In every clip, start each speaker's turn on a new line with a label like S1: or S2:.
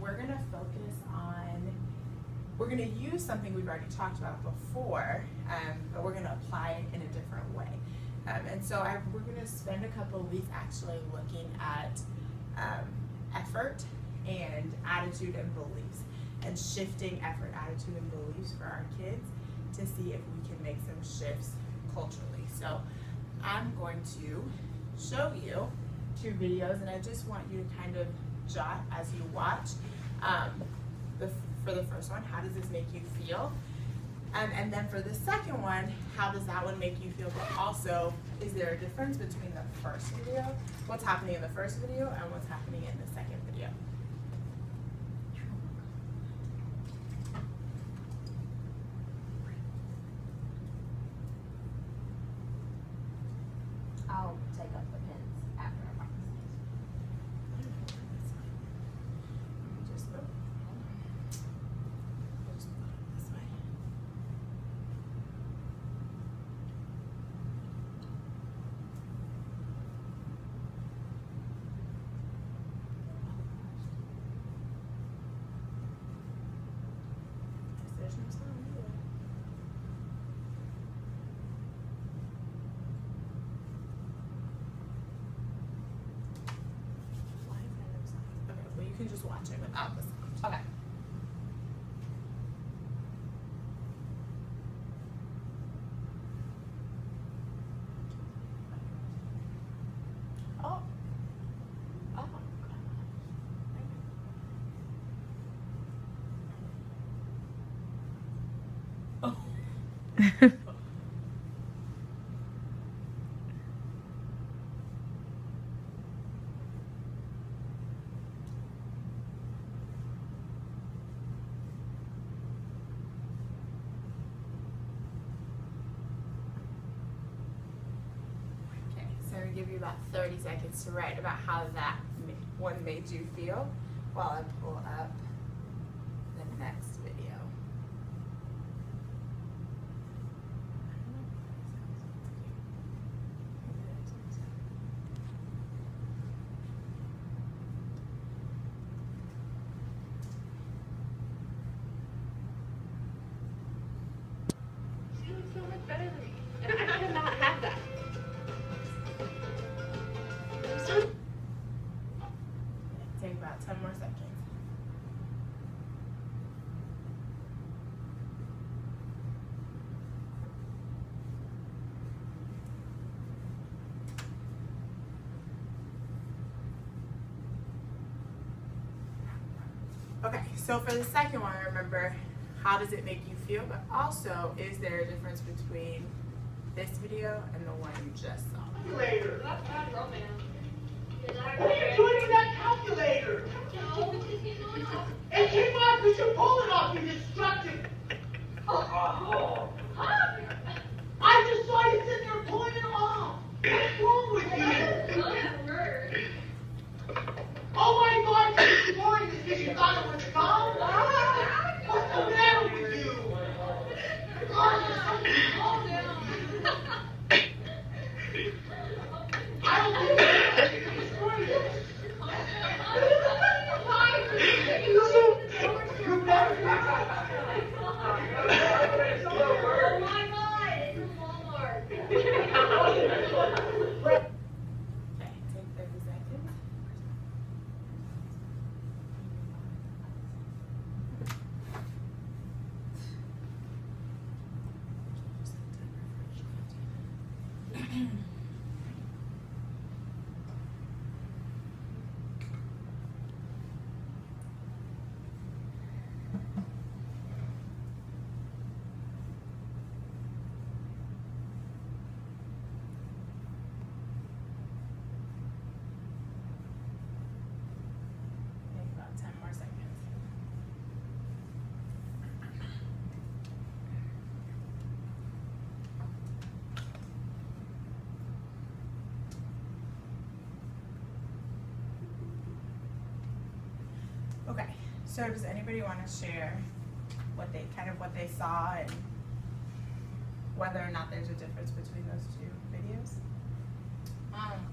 S1: we're going to focus on, we're going to use something we've already talked about before, but we're going to apply it in a different way. And so we're going to spend a couple of weeks actually looking at effort and attitude and beliefs, and shifting effort, attitude, and beliefs for our kids to see if we can make some shifts culturally. So I'm going to show you 2 videos, and I just want you to kind of jot as you watch. For the first one, how does this make you feel? And then for the second one, how does that one make you feel? But also, is there a difference between the first video, what's happening in the first video, and what's happening in the second video?
S2: I'll take up the pins after our conversation.
S1: Just put it this way. There's no sound either. Why is there no sound? Okay, well, you can just watch it without the sound.
S2: Okay.
S1: Oh. Oh. Oh. Okay, so I'm gonna give you about 30 seconds to write about how that one made you feel while I pull up the next video.
S3: She looks so much better than me. And I should not have that.
S1: Take about 10 more seconds. Okay, so for the second one, remember, how does it make you feel? But also, is there a difference between this video and the one you just saw?
S4: Calculator.
S3: That's bad romance.
S4: What are you doing with that calculator?
S3: No, it's just getting on off.
S4: It came off because you're pulling off, you destructive.
S3: Huh?
S4: I just saw you sitting there pulling it off. What's wrong with you?
S3: Not word.
S4: Oh my God, you're scoring this because you thought it was gum? What's the matter with you? God, there's something wrong with you. I don't think you're destroying it. You better not.
S3: Oh my God, it's in Walmart.
S1: Okay, take 30 seconds. Take about 10 more seconds. Okay, so does anybody want to share what they saw and whether or not there's a difference between those 2 videos?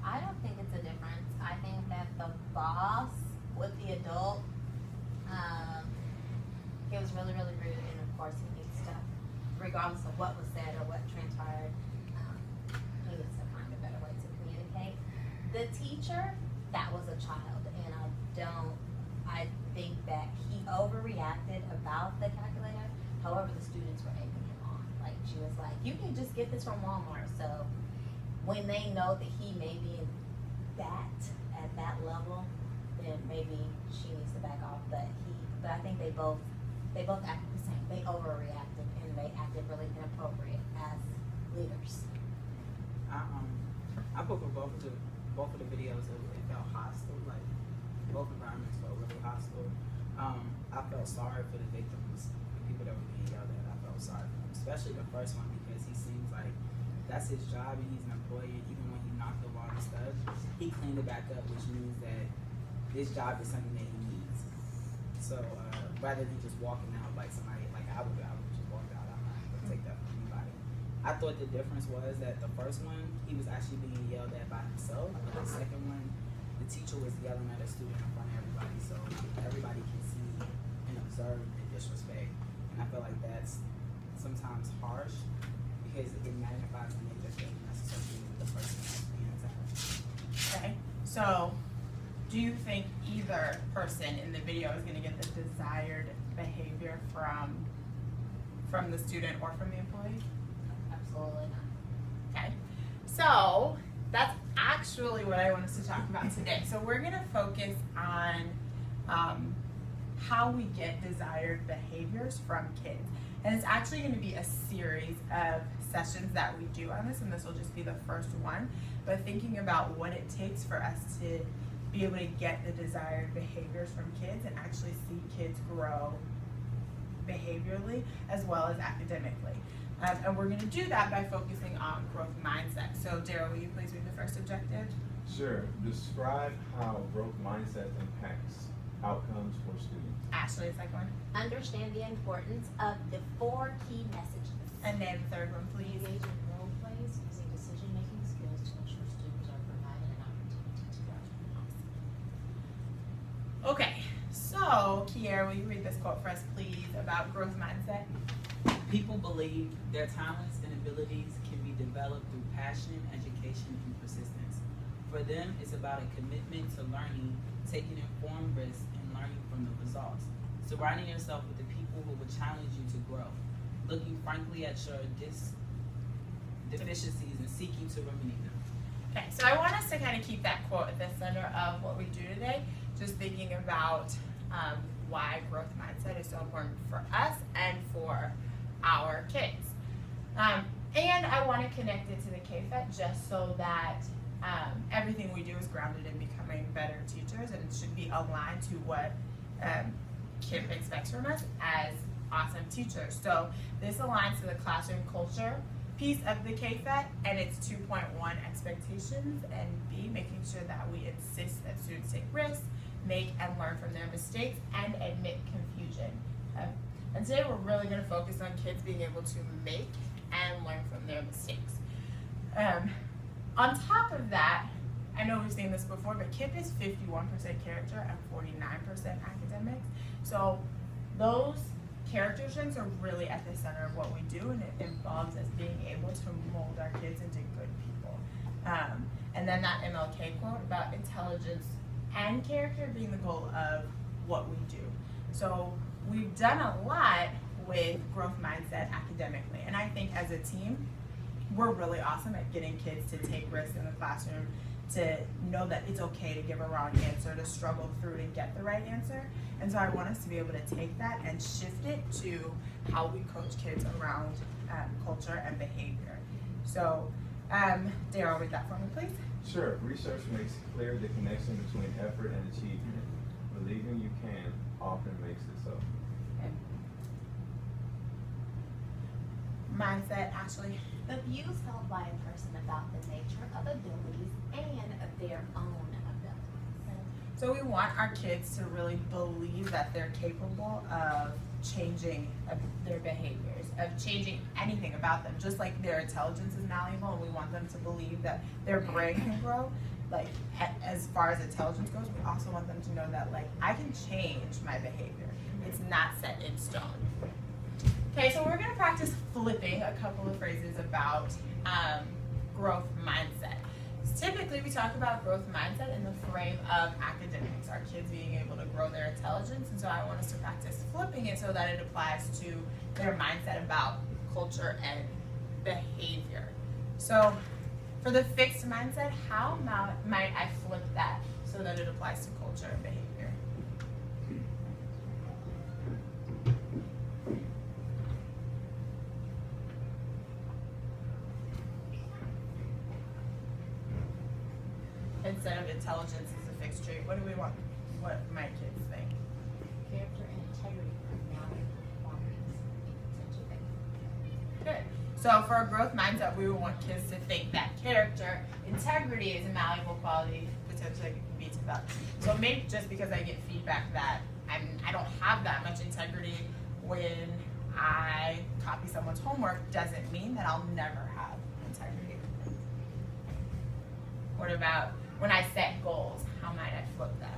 S2: I don't think it's a difference. I think that the boss with the adult course, he needs to, regardless of what was said or what transpired, he needs to find a better way to communicate. The teacher, that was a child, and I think that he overreacted about the calculator. However, the students were egging him on. Like, she was like, you can just get this from Walmart. So when they know that he may be at that level, then maybe she needs to back off. But I think they both acted the same. They overreacted and they acted really inappropriate as leaders.
S5: I put for both of the videos. It felt hostile. Like, both environments felt really hostile. I felt sorry for the victims, the people that were being yelled at. I felt sorry for them, especially the first one, because he seems like that's his job and he's an employee. Even when he knocked over all the stuff, he cleaned it back up, which means that this job is something that he needs. So rather than just walking out like somebody, like I would just walk out. I'm not gonna take that from anybody. I thought the difference was that the first one, he was actually being yelled at by himself, but the second one, the teacher was yelling at a student in front of everybody, so everybody can see and observe the disrespect. And I feel like that's sometimes harsh because it magnifies the negative thing that's associated with the person that's being attacked.
S1: Okay, so do you think either person in the video is going to get the desired behavior from the student or from the employee?
S2: Absolutely not.
S1: Okay, so that's actually what I want us to talk about today. So we're going to focus on how we get desired behaviors from kids. And it's actually going to be a series of sessions that we do on this, and this will just be the first one. But thinking about what it takes for us to be able to get the desired behaviors from kids and actually see kids grow behaviorally as well as academically. And we're going to do that by focusing on growth mindset. So Daryl, will you please read the first objective?
S6: Sure. Describe how growth mindset impacts outcomes for students.
S1: Ashley, the second one.
S2: Understand the importance of the 4 key messages.
S1: And then the third one, please.
S2: Engage in role plays using decision-making skills to ensure students are provided an opportunity to grow.
S1: Okay, so Kiera, will you read this quote for us, please, about growth mindset?
S5: People believe their talents and abilities can be developed through passion, education, and persistence. For them, it's about a commitment to learning, taking informed risks, and learning from the results. Surrounding yourself with the people who will challenge you to grow. Looking frankly at your deficiencies and seeking to remedy them.
S1: Okay, so I want us to kind of keep that quote at the center of what we do today, just thinking about why growth mindset is so important for us and for our kids. And I want to connect it to the KFET just so that everything we do is grounded in becoming better teachers, and it should be aligned to what KIP expects from us as awesome teachers. So this aligns to the classroom culture piece of the KFET and its 2.1 expectations, and B, making sure that we insist that students take risks, make and learn from their mistakes, and admit confusion. And today we're really going to focus on kids being able to make and learn from their mistakes. On top of that, I know we've seen this before, but KIP is 51% character and 49% academics. So those character strengths are really at the center of what we do, and it involves us being able to mold our kids into good people. And then that MLK quote about intelligence and character being the goal of what we do. So we've done a lot with growth mindset academically, and I think as a team, we're really awesome at getting kids to take risks in the classroom, to know that it's okay to give a wrong answer, to struggle through to get the right answer. And so I want us to be able to take that and shift it to how we coach kids around culture and behavior. So Daryl, read that for me, please.
S6: Sure. Research makes clear the connection between effort and achievement. Believing you can often makes it so.
S1: Okay. Mindset, Ashley.
S2: The views held by a person about the nature of abilities and of their own abilities.
S1: So we want our kids to really believe that they're capable of changing their behaviors, of changing anything about them, just like their intelligence is malleable, and we want them to believe that their brain can grow. Like, as far as intelligence goes, we also want them to know that, like, I can change my behavior. It's not set in stone. Okay, so we're going to practice flipping a couple of phrases about growth mindset. Typically, we talk about growth mindset in the frame of academics, our kids being able to grow their intelligence, and so I want us to practice flipping it so that it applies to their mindset about culture and behavior. So, for the fixed mindset, how might I flip that so that it applies to culture and behavior? Instead of intelligence is a fixed trait, what do we want? What might kids think?
S2: Character and integrity are valuable qualities.
S1: Good. So for a growth mindset, we would want kids to think that character, integrity is a malleable quality, potentially be developed. So maybe just because I get feedback that I don't have that much integrity when I copy someone's homework doesn't mean that I'll never have integrity. What about when I set goals? How might I flip that?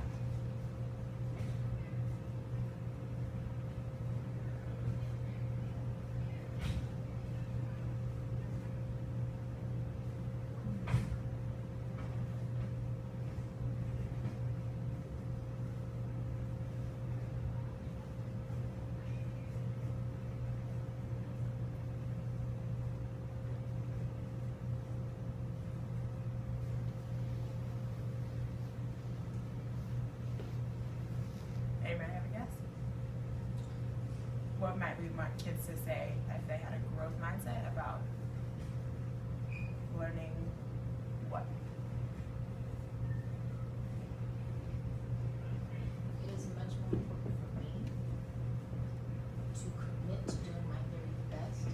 S1: Anybody have a guess? What might we want kids to say if they had a growth mindset about learning what?
S2: It is much more important for me to commit to doing my very best,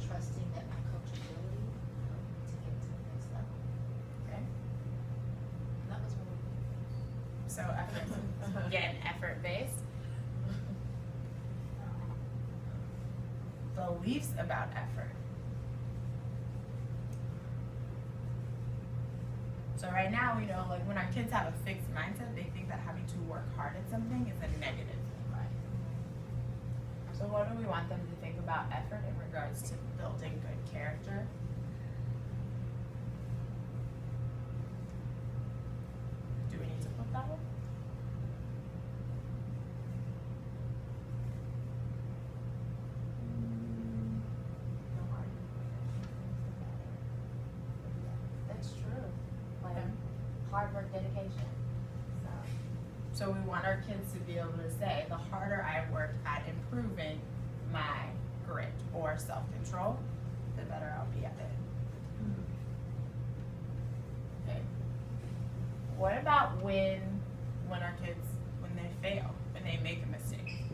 S2: trusting that my coachability to get to the next level.
S1: Okay.
S2: And that was really good.
S1: So effort. Again, effort-based. Beliefs about effort. So right now we know, like, when our kids have a fixed mindset, they think that having to work hard at something is a negative thing, right? So what do we want them to think about effort in regards to building good character? Do we need to flip that one?
S2: That's true. Like hard work, dedication.
S1: So we want our kids to be able to say, the harder I work at improving my grit or self-control, the better I'll be at it. Okay. What about when our kids, when they fail, when they make a mistake?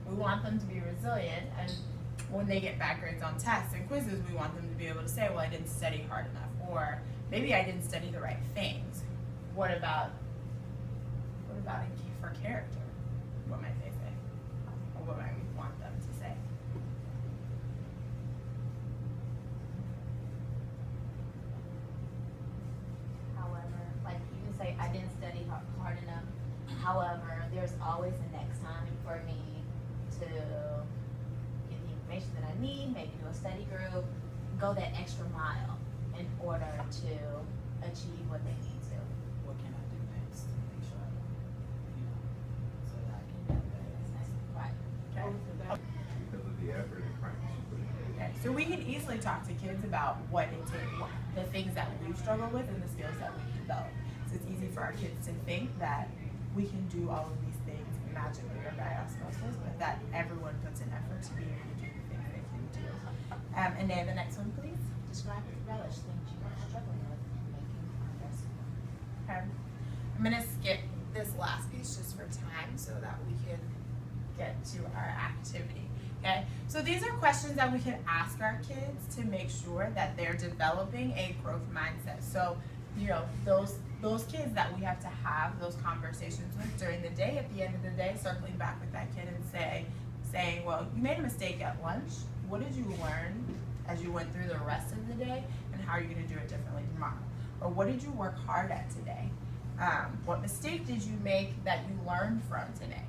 S1: We want them to be resilient, and when they get bad grades on tests and quizzes, we want them to be able to say, well, I didn't study hard enough, or maybe I didn't study the right things. What about for character? What might they say? Or what might we want them to say?
S2: However, like you can say, I didn't study hard enough. However, there's always a next time for me to get the information that I need, maybe do a study group, go that extra mile in order to achieve what they need to.
S5: What can I do next to make sure I, so that I can get better?
S2: Right.
S1: Okay.
S6: Because of the effort and practice you put in.
S1: Okay. So we can easily talk to kids about what it takes, the things that we struggle with and the skills that we develop. So it's easy for our kids to think that we can do all of these things magically or by osmosis, but that everyone puts in effort to be able to do the things they can do. And then the next one, please.
S2: Describe with relish things you are struggling with and making progress.
S1: Okay. I'm going to skip this last piece just for time so that we can get to our activity. Okay, so these are questions that we can ask our kids to make sure that they're developing a growth mindset. So, those kids that we have to have those conversations with during the day, at the end of the day, circling back with that kid and saying, well, you made a mistake at lunch. What did you learn as you went through the rest of the day, and how are you going to do it differently tomorrow? Or what did you work hard at today? What mistake did you make that you learned from today?